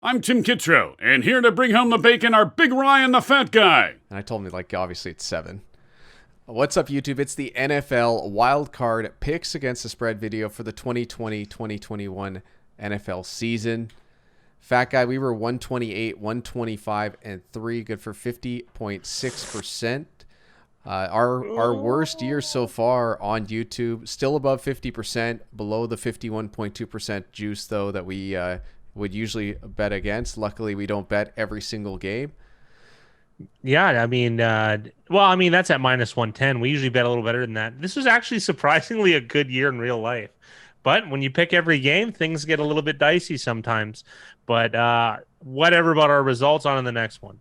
I'm Tim Kittro, and here to bring home the bacon are Big Ryan the Fat Guy. And I told me, obviously it's 7. What's up, YouTube? It's the NFL wildcard picks against the spread video for the 2020-2021 NFL season. Fat Guy, we were 128, 125, and 3, good for 50.6%. Our worst year so far on YouTube, still above 50%, below the 51.2% juice, though, that we would usually bet against. Luckily, we don't bet every single game. Yeah, I mean, that's at minus 110. We usually bet a little better than that. This was actually surprisingly a good year in real life. But when you pick every game, things get a little bit dicey sometimes. But whatever about our results, on in the next one.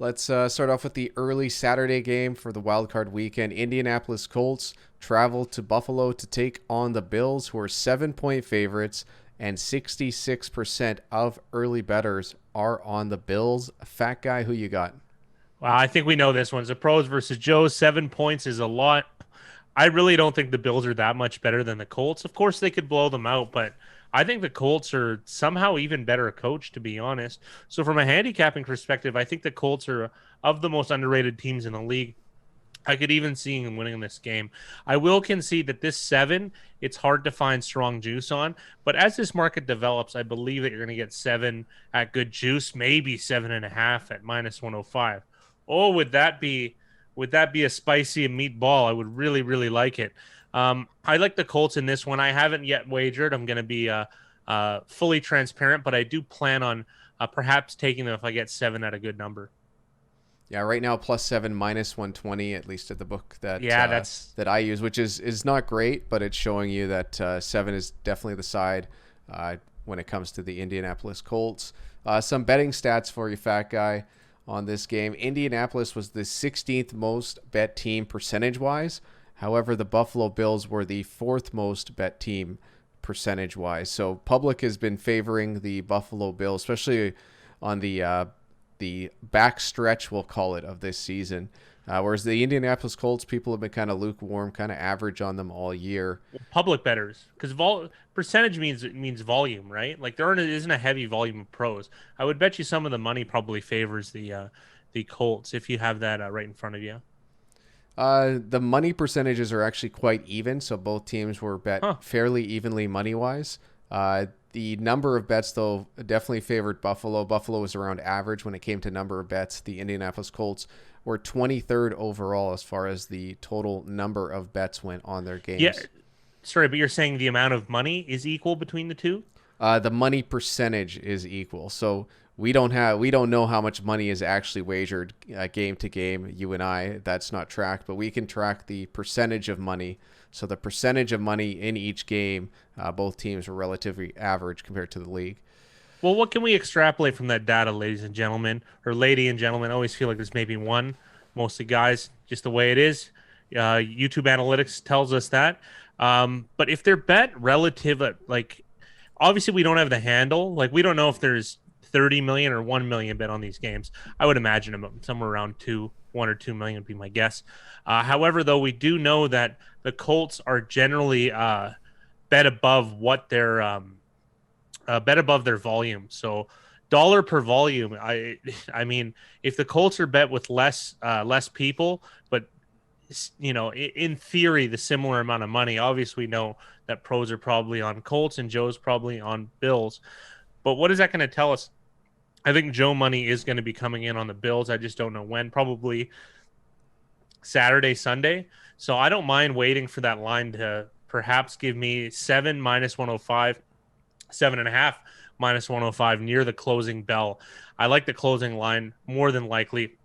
Let's start off with the early Saturday game for the wildcard weekend. Indianapolis Colts travel to Buffalo to take on the Bills, who are 7-point favorites, and 66% of early bettors are on the Bills. Fat Guy, who you got? Well, I think we know this one's the pros versus Joe's. 7 points is a lot. I really don't think the Bills are that much better than the Colts. Of course, they could blow them out, but I think the Colts are somehow even better coached, to be honest. So from a handicapping perspective, I think the Colts are of the most underrated teams in the league. I could even see them winning this game. I will concede that this 7, it's hard to find strong juice on. But as this market develops, I believe that you're going to get 7 at good juice, maybe 7.5 at minus 105. Oh, would that be a spicy meatball? I would really, really like it. I like the Colts in this one. I haven't yet wagered. I'm going to be fully transparent, but I do plan on perhaps taking them if I get 7 at a good number. Yeah, right now +7, minus 120, at least at the book that that I use, which is not great, but it's showing you that 7 is definitely the side when it comes to the Indianapolis Colts. Some betting stats for you, Fat Guy, on this game. Indianapolis was the 16th most bet team percentage-wise. However, the Buffalo Bills were the 4th most bet team percentage-wise. So public has been favoring the Buffalo Bills, especially on the back stretch, we'll call it, of this season. Whereas the Indianapolis Colts, people have been kind of lukewarm, kind of average on them all year. Public bettors, because percentage means volume, right? Like isn't a heavy volume of pros. I would bet you some of the money probably favors the Colts if you have that right in front of you. The money percentages are actually quite even, so both teams were bet fairly evenly money-wise. The number of bets, though, definitely favored Buffalo. Buffalo was around average when it came to number of bets. The Indianapolis Colts were 23rd overall as far as the total number of bets went on their games. Yeah, sorry, but you're saying the amount of money is equal between the two? The money percentage is equal. So we don't know how much money is actually wagered game to game. You and I, that's not tracked, but we can track the percentage of money. So the percentage of money in each game, both teams were relatively average compared to the league. Well, what can we extrapolate from that data, ladies and gentlemen, or lady and gentlemen? I always feel like there's maybe one, mostly guys, just the way it is. YouTube analytics tells us that. But if they're bet relative, obviously we don't have the handle. Like, we don't know if there's 30 million or 1 million bet on these games. I would imagine somewhere around 1 or 2 million would be my guess. However, though, we do know that the Colts are generally bet above what their bet above their volume. So dollar per volume. I mean, if the Colts are bet with less people, but in theory, the similar amount of money. Obviously, we know that pros are probably on Colts and Joe's probably on Bills. But what is that going to tell us? I think Joe money is going to be coming in on the Bills. I just don't know when. Probably Saturday, Sunday. So I don't mind waiting for that line to perhaps give me 7 minus 105, 7.5 minus 105 near the closing bell. I like the closing line more than likely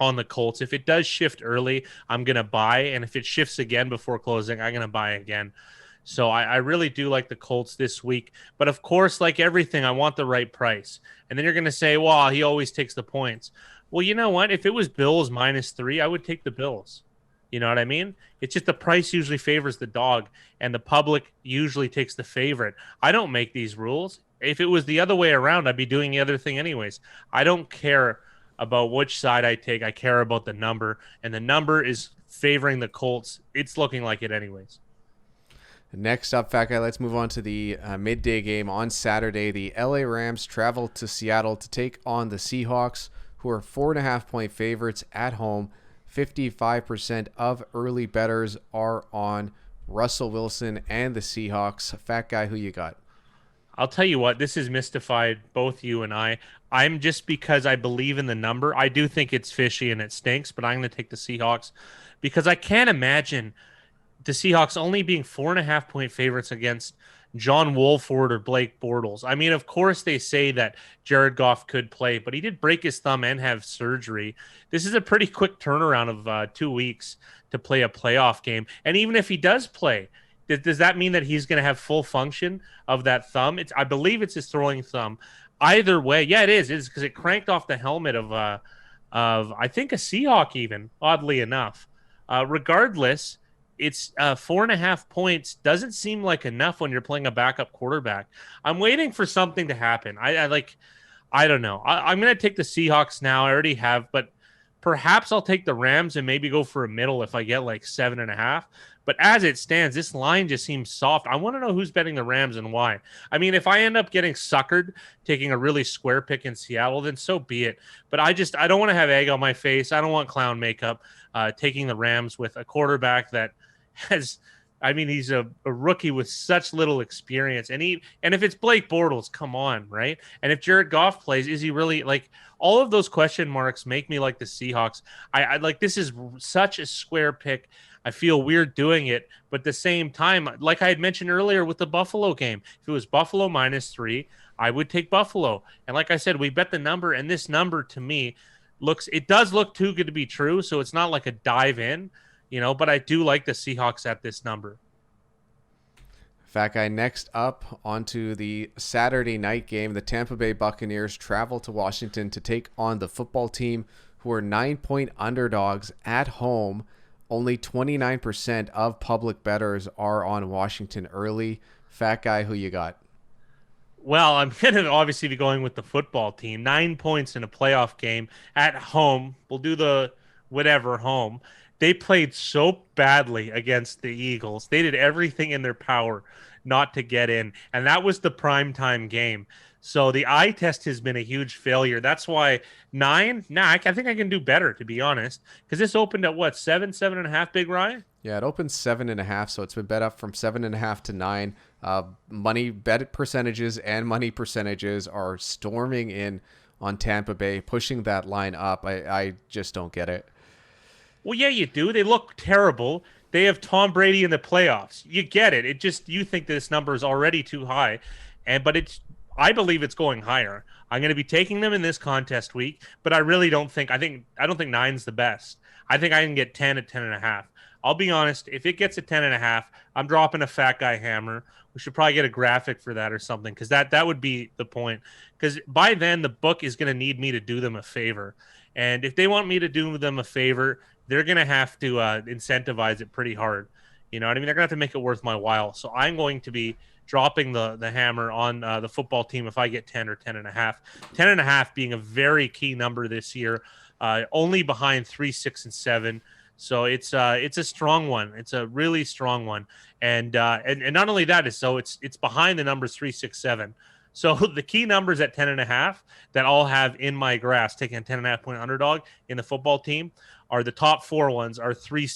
on the Colts. If it does shift early, I'm going to buy. And if it shifts again before closing, I'm going to buy again. So I really do like the Colts this week. But of course, like everything, I want the right price. And then you're going to say, well, he always takes the points. Well, you know what? If it was Bills -3, I would take the Bills. You know what I mean? It's just the price usually favors the dog, and the public usually takes the favorite. I don't make these rules. If it was the other way around, I'd be doing the other thing anyways. I don't care about which side I take. I care about the number, and the number is favoring the Colts. It's looking like it anyways. Next up, Fat Guy, let's move on to the midday game on Saturday. The LA Rams travel to Seattle to take on the Seahawks, who are 4.5-point favorites at home. 55% of early bettors are on Russell Wilson and the Seahawks. Fat Guy, who you got? I'll tell you what, this has mystified both you and I. I'm just because I believe in the number. I do think it's fishy and it stinks, but I'm going to take the Seahawks because I can't imagine the Seahawks only being 4.5-point favorites against John Wolford or Blake Bortles. I mean, of course they say that Jared Goff could play, but he did break his thumb and have surgery. This is a pretty quick turnaround of 2 weeks to play a playoff game. And even if he does play, does that mean that he's going to have full function of that thumb? I believe it's his throwing thumb. Either way, yeah, it is. It's because it cranked off the helmet of I think a Seahawk even, oddly enough. Regardless, it's 4.5 points doesn't seem like enough when you're playing a backup quarterback. I'm waiting for something to happen. I don't know. I'm going to take the Seahawks now. I already have, but perhaps I'll take the Rams and maybe go for a middle if I get like 7.5. But as it stands, this line just seems soft. I want to know who's betting the Rams and why. I mean, if I end up getting suckered taking a really square pick in Seattle, then so be it. But I don't want to have egg on my face. I don't want clown makeup taking the Rams with a quarterback that has, I mean, he's a rookie with such little experience. And if it's Blake Bortles, come on, right? And if Jared Goff plays, is he really like all of those question marks make me like the Seahawks. I like this is such a square pick. I feel weird doing it, but at the same time, like I had mentioned earlier with the Buffalo game, if it was Buffalo -3, I would take Buffalo. And like I said, we bet the number, and this number to me does look too good to be true. So it's not like a dive in, but I do like the Seahawks at this number. Fat Guy, next up onto the Saturday night game. The Tampa Bay Buccaneers travel to Washington to take on the football team, who are 9-point underdogs at home. Only 29% of public bettors are on Washington early. Fat Guy, who you got? Well, I'm going to obviously be going with the football team. 9 points in a playoff game at home. We'll do the whatever home. They played so badly against the Eagles. They did everything in their power not to get in. And that was the primetime game. So the eye test has been a huge failure. That's why 9. I think I can do better, to be honest. Because this opened at what, 7.5, Big Ryan? Yeah, it opened 7.5, so it's been bet up from 7.5 to 9. Money bet percentages and money percentages are storming in on Tampa Bay, pushing that line up. I just don't get it. Well, yeah, you do. They look terrible. They have Tom Brady in the playoffs. You get it. You think this number is already too high, but I believe it's going higher. I'm going to be taking them in this contest week, but I really don't think 9's the best. I think I can get 10 at 10.5. I'll be honest. If it gets a 10.5, I'm dropping a Fat Guy hammer. We should probably get a graphic for that or something, because that would be the point. Because by then the book is going to need me to do them a favor, and if they want me to do them a favor, they're going to have to incentivize it pretty hard. You know what I mean? They're going to have to make it worth my while. So I'm going to be dropping the hammer on the football team if I get 10 or 10.5. 10.5 being a very key number this year, only behind 3, 6, and 7. So it's a strong one. It's a really strong one. And not only that, it's behind the numbers 3, 6, 7. So the key numbers at 10.5 that I'll have in my grasp, taking a 10.5-point underdog in the football team, are the top 4 ones are 3,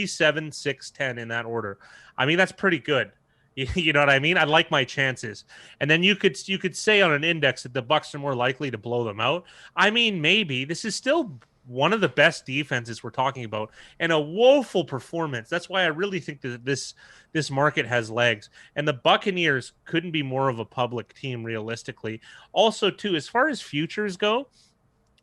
7, 6, 10 in that order. I mean, that's pretty good. You know what I mean? I like my chances. And then you could say on an index that the Bucs are more likely to blow them out. I mean, maybe. This is still one of the best defenses we're talking about, and a woeful performance. That's why I really think that this market has legs. And the Buccaneers couldn't be more of a public team realistically. Also, too, as far as futures go,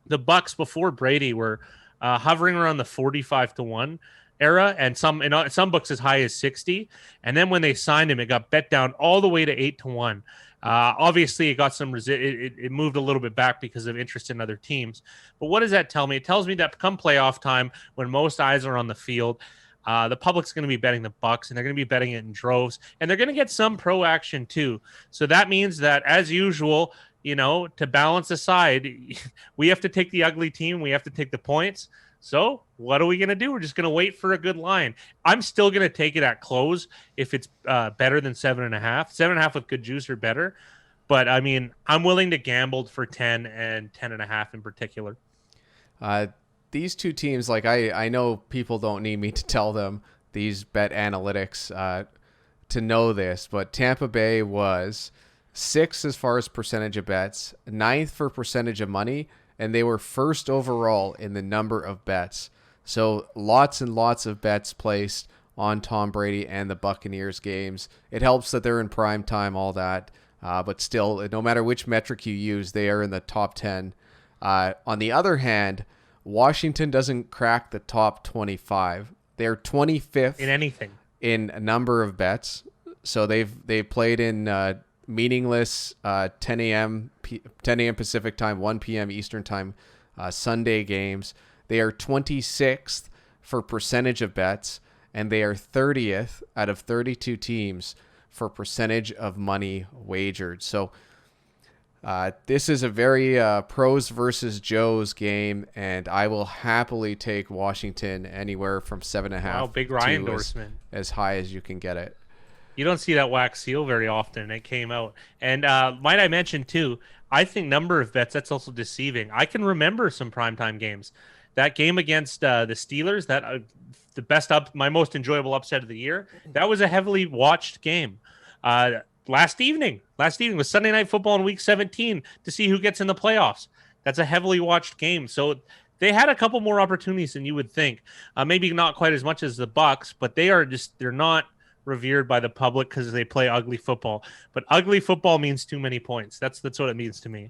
the Bucs before Brady were hovering around the 45-1 era, and some books as high as 60. And then when they signed him, it got bet down all the way to 8-1. Obviously, it got some it moved a little bit back because of interest in other teams. But what does that tell me? It tells me that come playoff time, when most eyes are on the field, the public's going to be betting the Bucs, and they're going to be betting it in droves, and they're going to get some pro action too. So that means that, as usual, to balance the side, we have to take the ugly team. We have to take the points. So what are we going to do? We're just going to wait for a good line. I'm still going to take it at close if it's better than 7.5. 7.5 with good juice or better. But I mean, I'm willing to gamble for 10 and 10.5 in particular. These two teams, like I know people don't need me to tell them these bet analytics to know this, but Tampa Bay was 6th as far as percentage of bets, 9th for percentage of money, and they were 1st overall in the number of bets. So lots and lots of bets placed on Tom Brady and the Buccaneers games. It helps that they're in prime time, all that. But still, no matter which metric you use, they are in the top 10. On the other hand, Washington doesn't crack the top 25. They're 25th in anything in a number of bets. So they've played in meaningless 10 a.m. Pacific time, 1 p.m. Eastern time Sunday games. They are 26th for percentage of bets, and they are 30th out of 32 teams for percentage of money wagered. So this is a very pros versus Joes game, and I will happily take Washington anywhere from 7.5. Wow, big Ryan endorsement. As high as you can get it. You don't see that wax seal very often. It came out. And might I mention, too, I think number of bets, that's also deceiving. I can remember some primetime games. That game against the Steelers, that my most enjoyable upset of the year, that was a heavily watched game. Last evening was Sunday Night Football in Week 17 to see who gets in the playoffs. That's a heavily watched game. So they had a couple more opportunities than you would think. Maybe not quite as much as the Bucs, but they're not revered by the public because they play ugly football. But ugly football means too many points. That's what it means to me.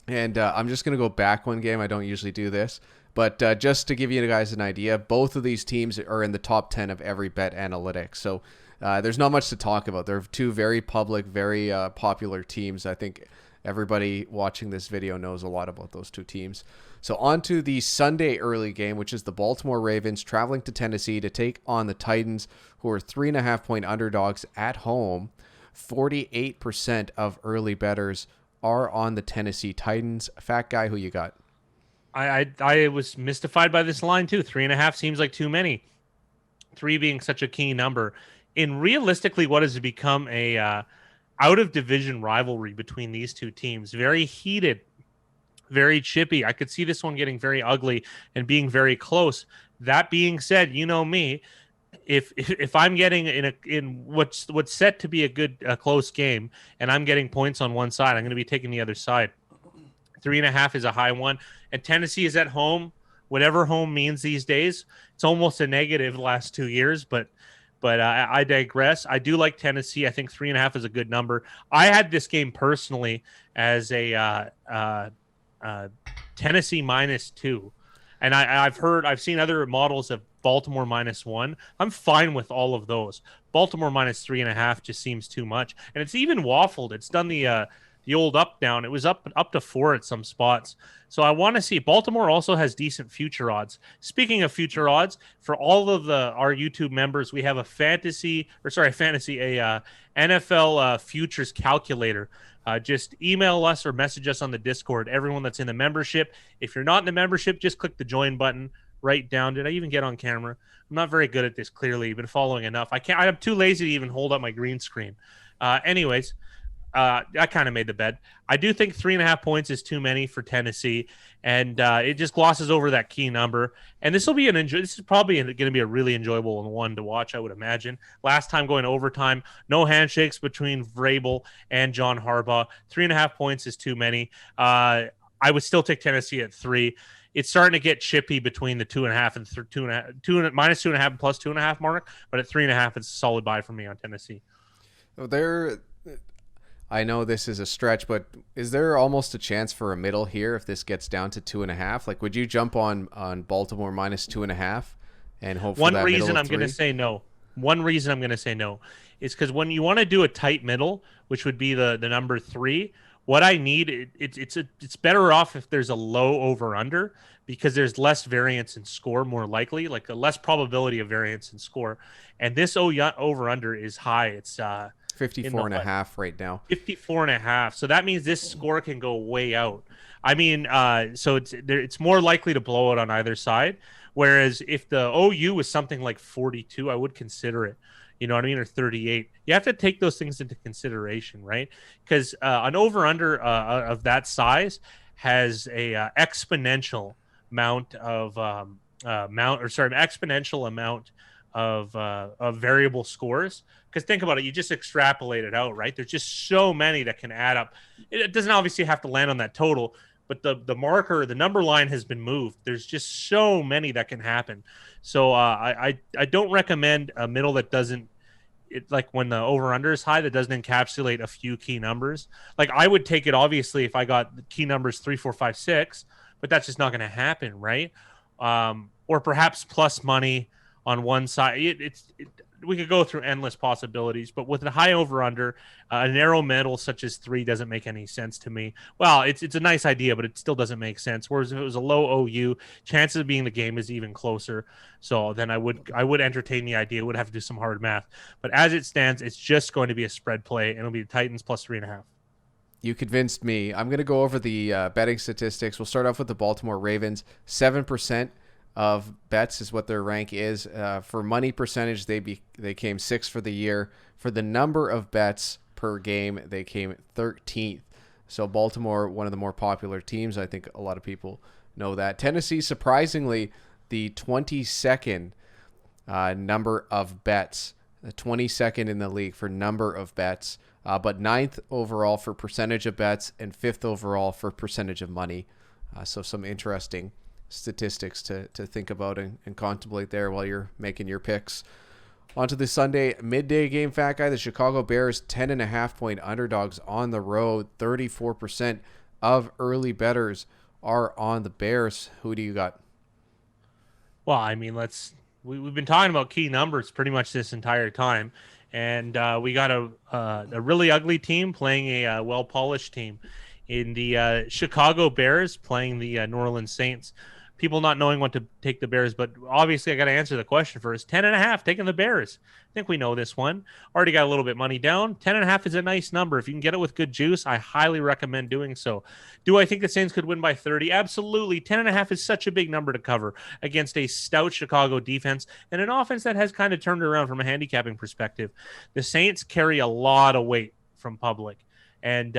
And I'm just going to go back one game. I don't usually do this. But just to give you guys an idea, both of these teams are in the top 10 of every bet analytics. So there's not much to talk about. They're two very public, very popular teams. I think everybody watching this video knows a lot about those two teams. So on to the Sunday early game, which is the Baltimore Ravens traveling to Tennessee to take on the Titans, who are 3.5-point underdogs at home. 48% of early bettors are on the Tennessee Titans. Fat guy, who you got? I was mystified by this line too. 3.5 seems like too many. 3 being such a key number. In realistically, what has become a out of division rivalry between these two teams, very heated, very chippy. I could see this one getting very ugly and being very close. That being said, you know me, if I'm getting in what's set to be a good close game, and I'm getting points on one side, I'm going to be taking the other side. 3.5 is a high one, and Tennessee is at home. Whatever home means these days, it's almost a negative the last 2 years, but I digress. I do like Tennessee. I think 3.5 is a good number. I had this game personally as a Tennessee -2, and I've seen other models of Baltimore -1. I'm fine with all of those. Baltimore -3.5 just seems too much, and it's even waffled. It's done the old up down. It was up to 4 at some spots. So I want to see. Baltimore also has decent future odds. Speaking of future odds, for all of our YouTube members, we have a NFL futures calculator. Just email us or message us on the Discord. Everyone that's in the membership. If you're not in the membership, just click the join button. Write down. Did I even get on camera? I'm not very good at this. Clearly, you've been following enough. I'm too lazy to even hold up my green screen. Anyways. I kind of made the bet. I do think 3.5 points is too many for Tennessee, and it just glosses over that key number. And this is probably going to be a really enjoyable one to watch, I would imagine. Last time going to overtime, no handshakes between Vrabel and John Harbaugh. 3.5 points is too many. I would still take Tennessee at 3. It's starting to get chippy between the 2.5 and -2.5 and +2.5 mark, but at 3.5, it's a solid buy for me on Tennessee. I know this is a stretch, but is there almost a chance for a middle here if this gets down to 2.5? Like, would you jump on Baltimore -2.5 and hope for that middle of 3? One reason I'm going to say no is because when you want to do a tight middle, which would be the number 3, what I need, it's better off if there's a low over-under, because there's less variance in score, more likely, like a less probability of variance in score. And this over-under is high. It's 54.5 right now. 54.5. So that means this score can go way out. I mean, so it's more likely to blow it on either side. Whereas if the OU was something like 42, I would consider it. You know what I mean? Or 38. You have to take those things into consideration, right? Because an over-under of that size has a exponential amount of exponential amount of variable scores. Because think about it, you just extrapolate it out, right? There's just so many that can add up. It doesn't obviously have to land on that total, but the marker, the number line has been moved. There's just so many that can happen. So I don't recommend a middle that doesn't, like when the over-under is high, that doesn't encapsulate a few key numbers. Like I would take it, obviously, if I got the key numbers 3, 4, 5, 6, but that's just not going to happen, right? Or perhaps plus money on one side. We could go through endless possibilities, but with a high over-under, a narrow middle such as 3 doesn't make any sense to me. Well, it's a nice idea, but it still doesn't make sense. Whereas if it was a low OU, chances of being the game is even closer. So then I would entertain the idea. Would have to do some hard math, but as it stands, it's just going to be a spread play, and it'll be the Titans plus 3.5. You convinced me. I'm going to go over the betting statistics. We'll start off with the Baltimore Ravens. 7% of bets is what their rank is. For money percentage, they came 6th for the year. For the number of bets per game, they came 13th. So Baltimore, one of the more popular teams. I think a lot of people know that. Tennessee, surprisingly, the 22nd number of bets. The 22nd in the league for number of bets. But 9th overall for percentage of bets and 5th overall for percentage of money. So some interesting statistics to think about and contemplate there while you're making your picks. On to the Sunday midday game, Fat Guy. The Chicago Bears 10.5-point underdogs on the road. 34% of early bettors are on the Bears. Who do you got? Well, I mean, we've been talking about key numbers pretty much this entire time, and we got a really ugly team playing a well-polished team in the Chicago Bears playing the New Orleans Saints. People not knowing what to take the Bears, but obviously I got to answer the question first. 10.5 taking the Bears. I think we know this one. Already got a little bit money down. 10.5 is a nice number. If you can get it with good juice, I highly recommend doing so. Do I think the Saints could win by 30? Absolutely. 10.5 is such a big number to cover against a stout Chicago defense and an offense that has kind of turned around from a handicapping perspective. The Saints carry a lot of weight from public. And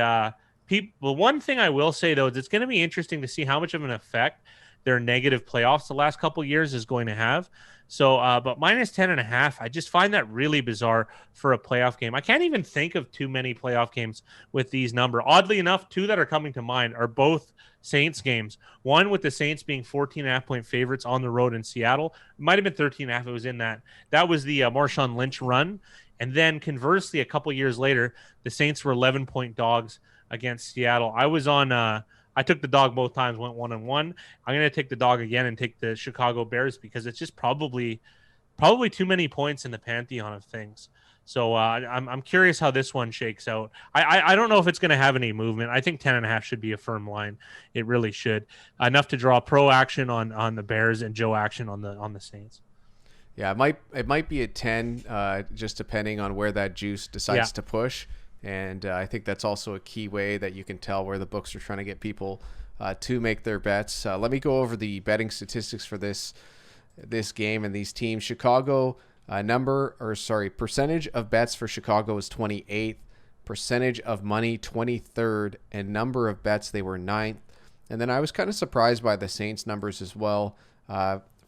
one thing I will say, though, is it's going to be interesting to see how much of an effect their negative playoffs the last couple years is going to have. So, but minus 10.5, I just find that really bizarre for a playoff game. I can't even think of too many playoff games with these numbers. Oddly enough, 2 that are coming to mind are both Saints games. One with the Saints being 14.5-point favorites on the road in Seattle. It might have been 13.5. It was in that. That was the Marshawn Lynch run. And then conversely, a couple years later, the Saints were 11-point dogs against Seattle. I took the dog both times, went 1-1. I'm going to take the dog again and take the Chicago Bears because it's just probably too many points in the pantheon of things. So I'm curious how this one shakes out. I don't know if it's going to have any movement. I think 10.5 should be a firm line. It really should. Enough to draw pro action on the Bears and Joe action on the Saints. Yeah, it might be at 10, just depending on where that juice decides to push. And I think that's also a key way that you can tell where the books are trying to get people to make their bets. Let me go over the betting statistics for this game and these teams. Chicago percentage of bets for Chicago was 28th, percentage of money 23rd, and number of bets they were 9th. And then I was kind of surprised by the Saints numbers as well.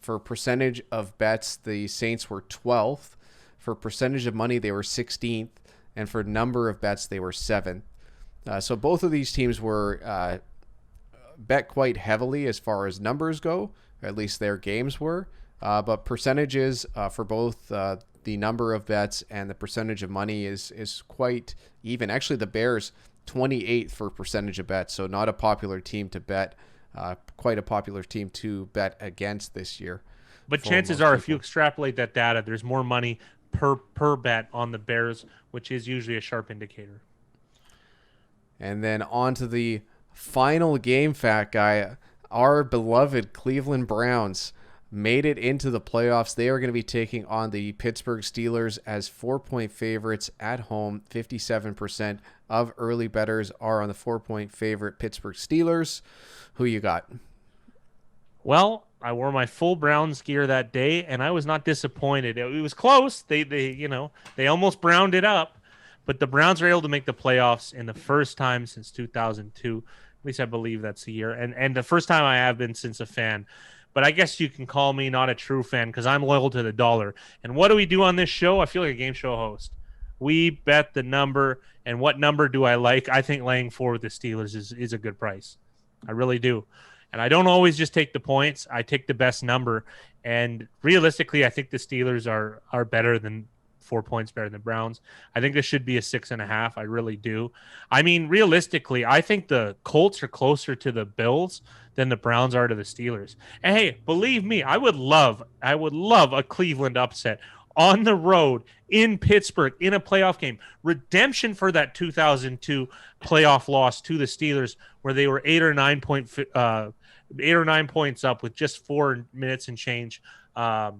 For percentage of bets, the Saints were 12th. For percentage of money, they were 16th. And for number of bets, they were 7th. So both of these teams were bet quite heavily as far as numbers go, or at least their games were. But percentages for both the number of bets and the percentage of money is quite even. Actually, the Bears 28th for percentage of bets, so not a popular team to bet. Quite a popular team to bet against this year. But chances are, if you extrapolate that data, there's more money per bet on the Bears, which is usually a sharp indicator. And then on to the final game, Fat Guy, our beloved Cleveland Browns made it into the playoffs. They are going to be taking on the Pittsburgh Steelers as 4-point favorites at home. 57% of early bettors are on the 4-point favorite Pittsburgh Steelers. Who you got? Well, I wore my full Browns gear that day, and I was not disappointed. It was close. They almost browned it up, but the Browns were able to make the playoffs in the first time since 2002. At least I believe that's the year, and the first time I have been since a fan. But I guess you can call me not a true fan because I'm loyal to the dollar. And what do we do on this show? I feel like a game show host. We bet the number, and what number do I like? I think laying 4 with the Steelers is a good price. I really do. And I don't always just take the points. I take the best number. And realistically, I think the Steelers are better than 4 points better than the Browns. I think this should be a 6.5. I really do. I mean, realistically, I think the Colts are closer to the Bills than the Browns are to the Steelers. And hey, believe me, I would love a Cleveland upset on the road in Pittsburgh in a playoff game. Redemption for that 2002 playoff loss to the Steelers where they were 8 or 9 points up with just 4 minutes and change. I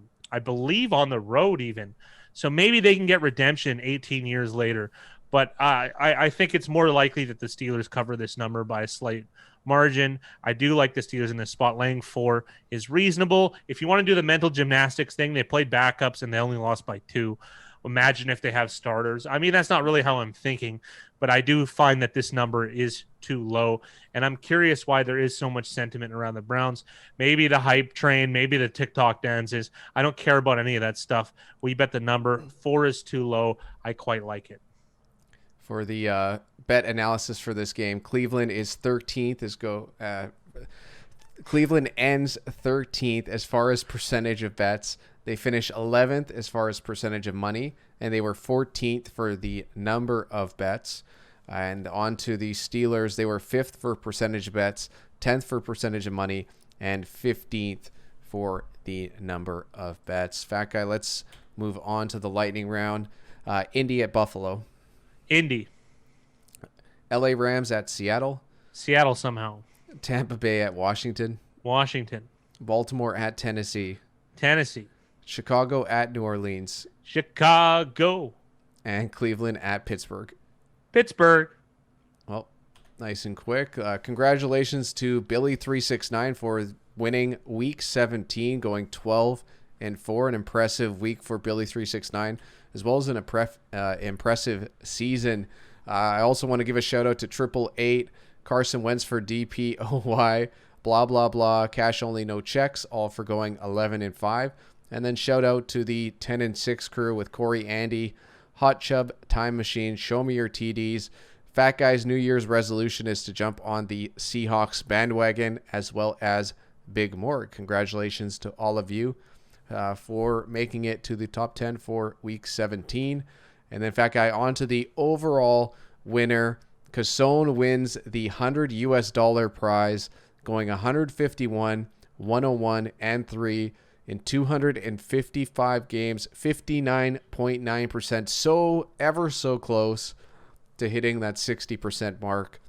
believe on the road even. So maybe they can get redemption 18 years later. But I think it's more likely that the Steelers cover this number by a slight margin. I do like the Steelers in this spot. Laying 4 is reasonable. If you want to do the mental gymnastics thing, they played backups and they only lost by 2. Imagine if they have starters. I mean, that's not really how I'm thinking, but I do find that this number is too low. And I'm curious why there is so much sentiment around the Browns. Maybe the hype train, maybe the TikTok dances. I don't care about any of that stuff. We bet the number. 4 is too low. I quite like it. For the bet analysis for this game, Cleveland is 13th. Cleveland ends 13th as far as percentage of bets. They finish 11th as far as percentage of money, and they were 14th for the number of bets. And on to the Steelers, they were 5th for percentage of bets, 10th for percentage of money, and 15th for the number of bets. Fat Guy, let's move on to the lightning round. Indy at Buffalo. Indy. LA Rams at Seattle. Seattle somehow. Tampa Bay at Washington. Washington. Baltimore at Tennessee. Tennessee. Chicago at New Orleans. Chicago. And Cleveland at Pittsburgh. Pittsburgh. Well, nice and quick. Congratulations to Billy369 for winning Week 17, going 12-4. An impressive week for Billy369, as well as an impressive season. I also want to give a shout out to 888, Carson Wentz for DPOY, blah, blah, blah, cash only, no checks, all for going 11-5. And then shout out to the 10-6 crew with Corey, Andy, Hot Chub, Time Machine, Show Me Your TDs. Fat Guy's New Year's resolution is to jump on the Seahawks bandwagon, as well as Big Morg. Congratulations to all of you for making it to the top 10 for Week 17. And then Fat Guy on to the overall winner. Casone wins the $100 prize, going 151, 101, and 3 in 255 games, 59.9%. So ever so close to hitting that 60% mark.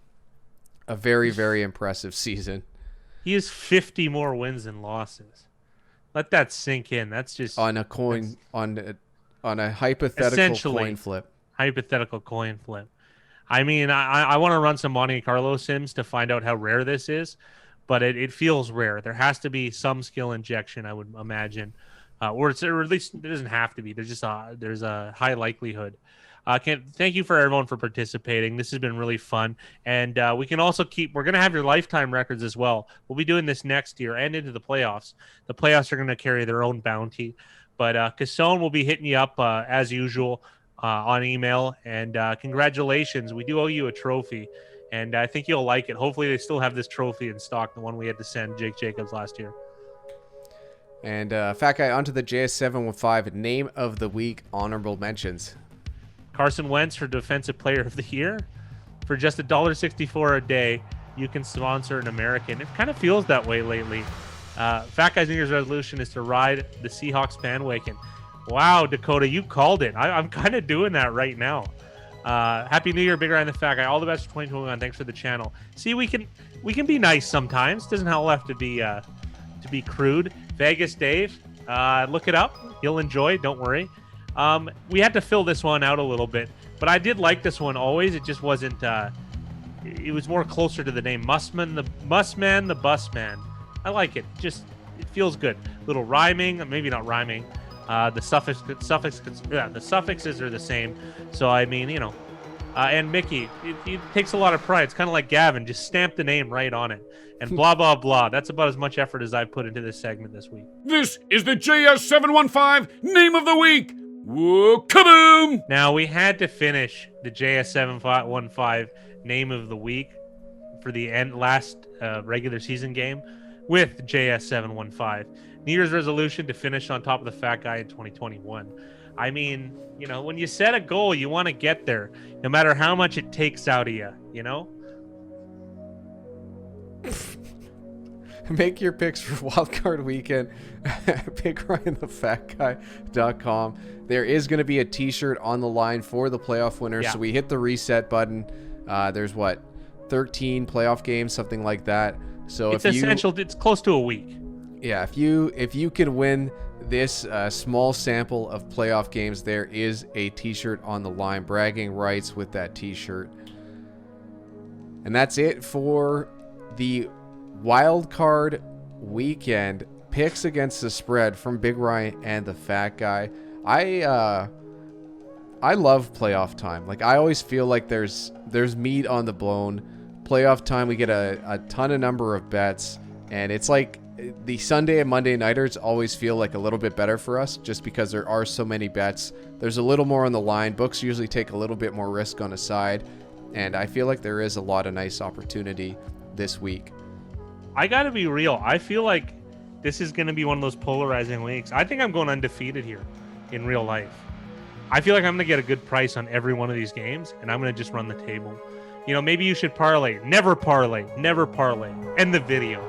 A very, very impressive season. He has 50 more wins than losses. Let that sink in. That's just on a coin on a hypothetical coin flip. Hypothetical coin flip. I mean, I want to run some Monte Carlo sims to find out how rare this is, but it feels rare. There has to be some skill injection, I would imagine, or at least it doesn't have to be. There's a high likelihood. Thank you for everyone for participating. This has been really fun, and we can also we're going to have your lifetime records as well. We'll be doing this next year and into the playoffs. The playoffs are going to carry their own bounty, but Casone will be hitting you up as usual on email, and congratulations. We do owe you a trophy, and I think you'll like it. Hopefully they still have this trophy in stock, the one we had to send Jake Jacobs last year. And Fat Guy, onto the JS715 name of the week honorable mentions. Carson Wentz for Defensive Player of the Year. For just $1.64 a day, you can sponsor an American. It kind of feels that way lately. Fat Guy's New Year's resolution is to ride the Seahawks bandwagon. Wow, Dakota, you called it. I'm kind of doing that right now. Happy New Year, Big Ryan the Fat Guy. All the best for 2021. Thanks for the channel. See, we can be nice sometimes. Doesn't have to be crude. Vegas Dave, look it up. You'll enjoy. Don't worry. We had to fill this one out a little bit, but I did like this one always. It just wasn't. It was more closer to the name Mussman, the Busman. I like it. Just it feels good. Little rhyming, maybe not rhyming. The suffixes are the same. So I mean, you know. And Mickey, it takes a lot of pride. It's kind of like Gavin. Just stamp the name right on it. And blah, blah, blah. That's about as much effort as I've put into this segment this week. This is the JS715 Name of the Week. Whoa, kaboom! Now, we had to finish the JS715 Name of the Week for the last regular season game with JS715. New Year's resolution to finish on top of the fat guy in 2021. I mean, you know, when you set a goal, you want to get there, no matter how much it takes out of you, you know? Make your picks for Wildcard Weekend at BigRyanTheFatGuy.com. There is going to be a t-shirt on the line for the playoff winners, so we hit the reset button. There's, 13 playoff games, something like that. So it's essential. It's close to a week. Yeah, if you can win this small sample of playoff games, there is a t-shirt on the line, bragging rights with that t-shirt. And that's it for the wild card weekend picks against the spread from Big Ryan and the Fat Guy. I love playoff time. Like, I always feel like there's meat on the bone. Playoff time, we get a ton of number of bets, and it's like the Sunday and Monday nighters always feel like a little bit better for us just because there are so many bets. There's a little more on the line. Books usually take a little bit more risk on a side, and I feel like there is a lot of nice opportunity this week. I got to be real. I feel like this is going to be one of those polarizing weeks. I think I'm going undefeated here in real life. I feel like I'm going to get a good price on every one of these games, and I'm going to just run the table. You know, maybe you should parlay. Never parlay. Never parlay. End the video.